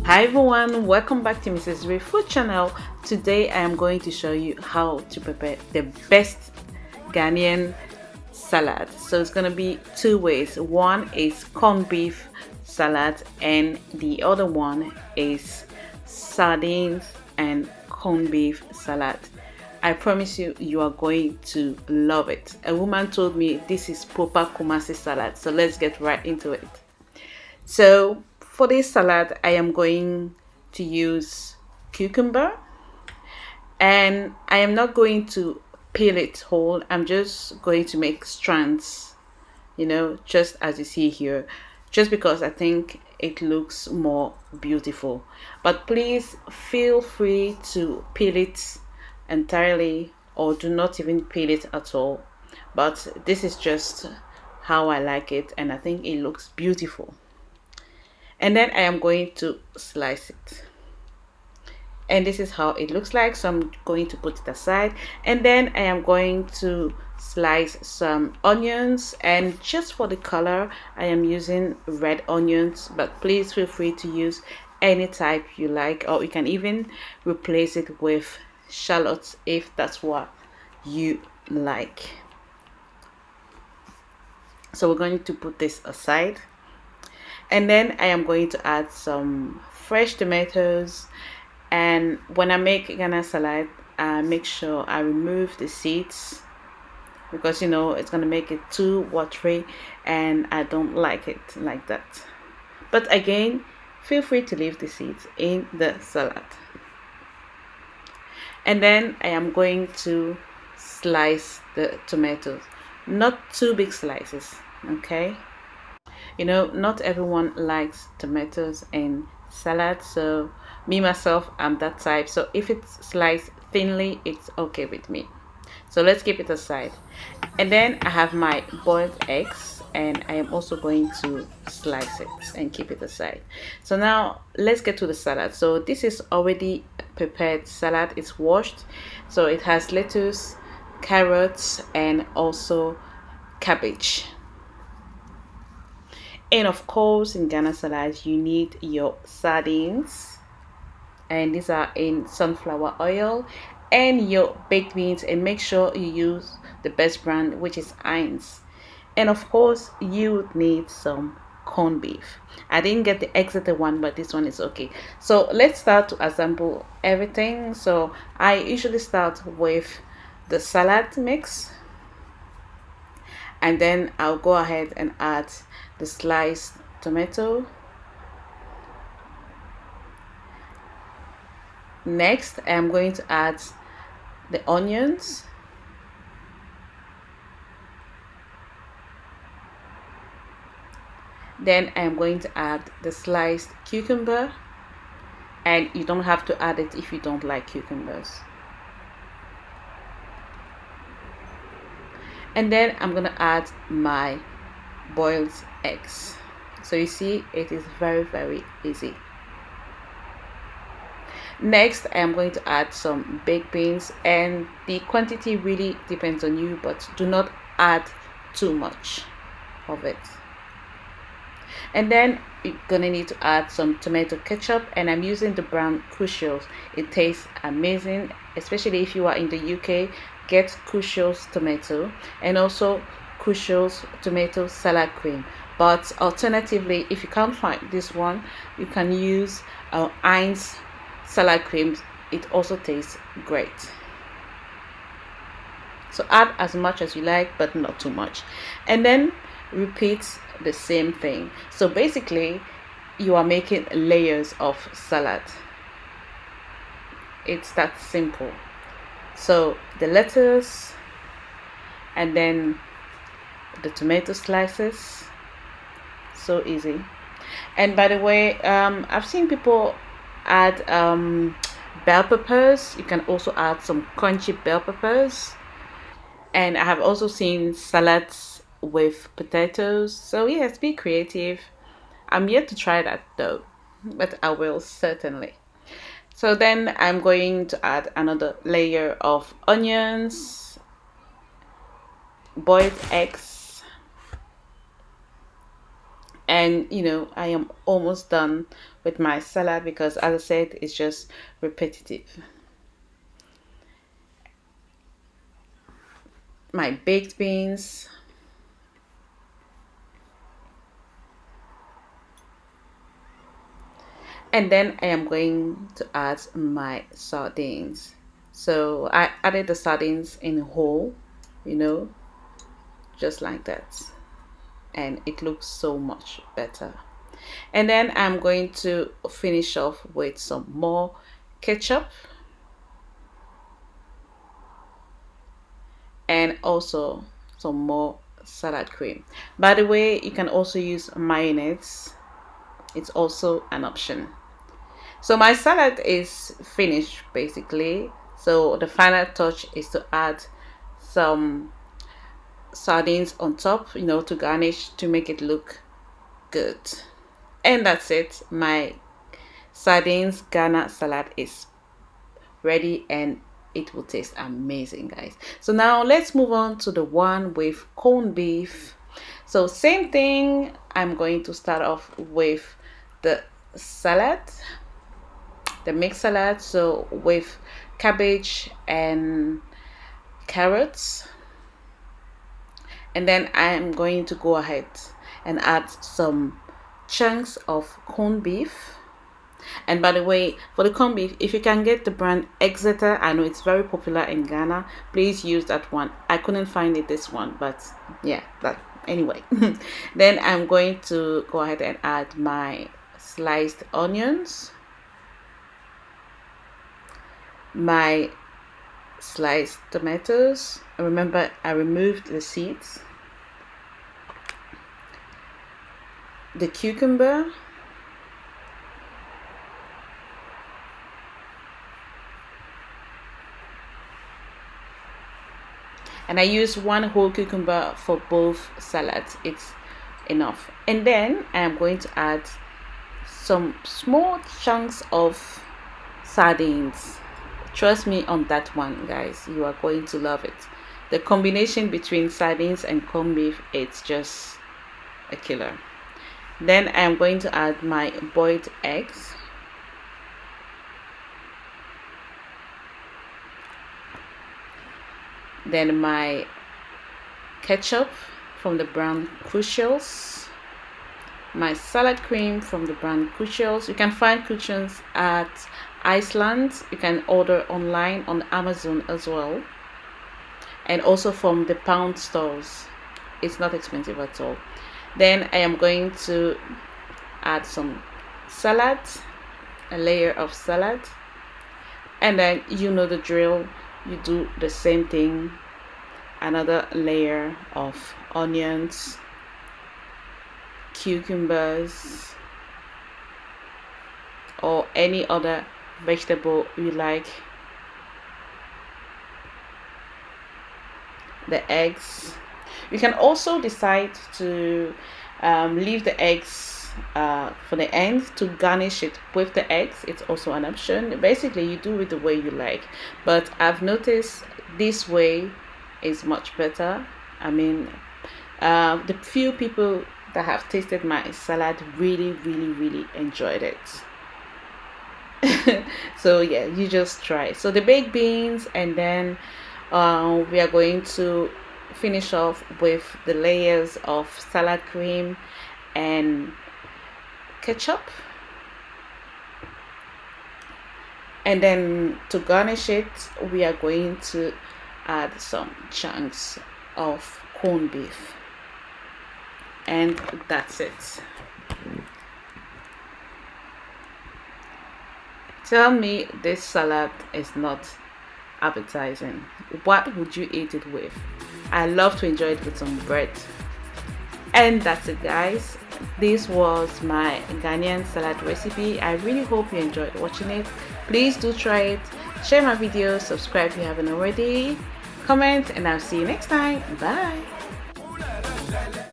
Hi everyone, welcome back to Mrs. Ray Food Channel. Today I am going to show you how to prepare the best Ghanaian salad. So it's going to be two ways. One is corned beef salad and the other one is sardines and corned beef salad. I promise you, you are going to love it. A woman told me this is proper Kumasi salad. So let's get right into it. So for this salad, I am going to use cucumber, and I am not going to peel it whole. I'm just going to make strands, just as you see here, just because I think it looks more beautiful. But please feel free to peel it entirely or do not even peel it at all. But this is just how I like it, and I think it looks beautiful. And then I am going to slice it, and this is how it looks like. So I'm going to put it aside, and then I am going to slice some onions, and just for the color I am using red onions, but please feel free to use any type you like, or you can even replace it with shallots if that's what you like. So we're going to put this aside. And then I am going to add some fresh tomatoes, and when I make Ghana salad, I make sure I remove the seeds because it's going to make it too watery and I don't like it like that. But again, feel free to leave the seeds in the salad. And then I am going to slice the tomatoes, not too big slices, okay? Not everyone likes tomatoes in salad, so me myself, I'm that type. So if it's sliced thinly, it's okay with me. So let's keep it aside. And then I have my boiled eggs, and I am also going to slice it and keep it aside. So now let's get to the salad. So this is already prepared salad. It's washed, so it has lettuce, carrots, and also cabbage. And of course, in Ghana salad, you need your sardines, and these are in sunflower oil, and your baked beans, and make sure you use the best brand, which is HEINZ. And of course, you would need some corned beef. I didn't get the Exeter one, but this one is okay. So let's start to assemble everything. So I usually start with the salad mix, and then I'll go ahead and add the sliced tomato. Next, I'm going to add the onions. Then I'm going to add the sliced cucumber, and you don't have to add it if you don't like cucumbers. And then I'm gonna add my boiled eggs. So you see, it is very easy. Next, I am going to add some baked beans, and the quantity really depends on you, but do not add too much of it. And then you're gonna need to add some tomato ketchup, and I'm using the brand Crucials. It tastes amazing, especially if you are in the UK. Get Crucials tomato, and also Crucials tomato salad cream. But alternatively, if you can't find this one, you can use HEINZ salad cream. It also tastes great. So add as much as you like, but not too much. And then repeat the same thing. So basically, you are making layers of salad. It's that simple. So the lettuce, and then the tomato slices. So easy. And by the way, I've seen people add bell peppers. You can also add some crunchy bell peppers. And I have also seen salads with potatoes. So yes, be creative. I'm yet to try that though, but I will certainly. So then I'm going to add another layer of onions, boiled eggs, and I am almost done with my salad because, as I said, it's just repetitive. My baked beans, and then I am going to add my sardines. So I added the sardines in whole, you know, just like that, and it looks so much better. And then I'm going to finish off with some more ketchup and also some more salad cream. By the way, you can also use mayonnaise. It's also an option. So my salad is finished basically. So the final touch is to add some sardines on top, you know, to garnish, to make it look good. And that's it. My sardines Ghana salad is ready and it will taste amazing, guys. So now let's move on to the one with corned beef. So same thing, I'm going to start off with the salad, the mixed salad, so with cabbage and carrots. And then I'm going to go ahead and add some chunks of corned beef. And by the way, for the corned beef, if you can get the brand Exeter, I know it's very popular in Ghana, please use that one. I couldn't find it this one, but yeah, that anyway. Then I'm going to go ahead and add my sliced onions, my sliced tomatoes. Remember, I removed the seeds, the cucumber, and I use one whole cucumber for both salads. It's enough. And then I am going to add some small chunks of sardines. Trust me on that one, guys, you are going to love it. The combination between sardines and corned beef, it's just a killer. Then I'm going to add my boiled eggs, then my ketchup from the brand Crucials, my salad cream from the brand Crucials. You can find Crucials at Iceland. You can order online on Amazon as well, and also from the pound stores. It's not expensive at all. Then I am going to add some salad, a layer of salad, and then you know the drill, you do the same thing, another layer of onions, cucumbers, or any other vegetable you like, the eggs. You can also decide to leave the eggs for the end to garnish it with the eggs. It's also an option. Basically, you do it the way you like, but I've noticed this way is much better. I mean, the few people that have tasted my salad really enjoyed it. So yeah, you just try. So the baked beans, and then we are going to finish off with the layers of salad cream and ketchup, and then to garnish it we are going to add some chunks of corned beef, and that's it. Tell me this salad is not appetizing. What would you eat it with? I love to enjoy it with some bread. And that's it, guys. This was my Ghanaian salad recipe. I really hope you enjoyed watching it. Please do try it. Share my videos, subscribe if you haven't already, comment, and I'll see you next time. Bye.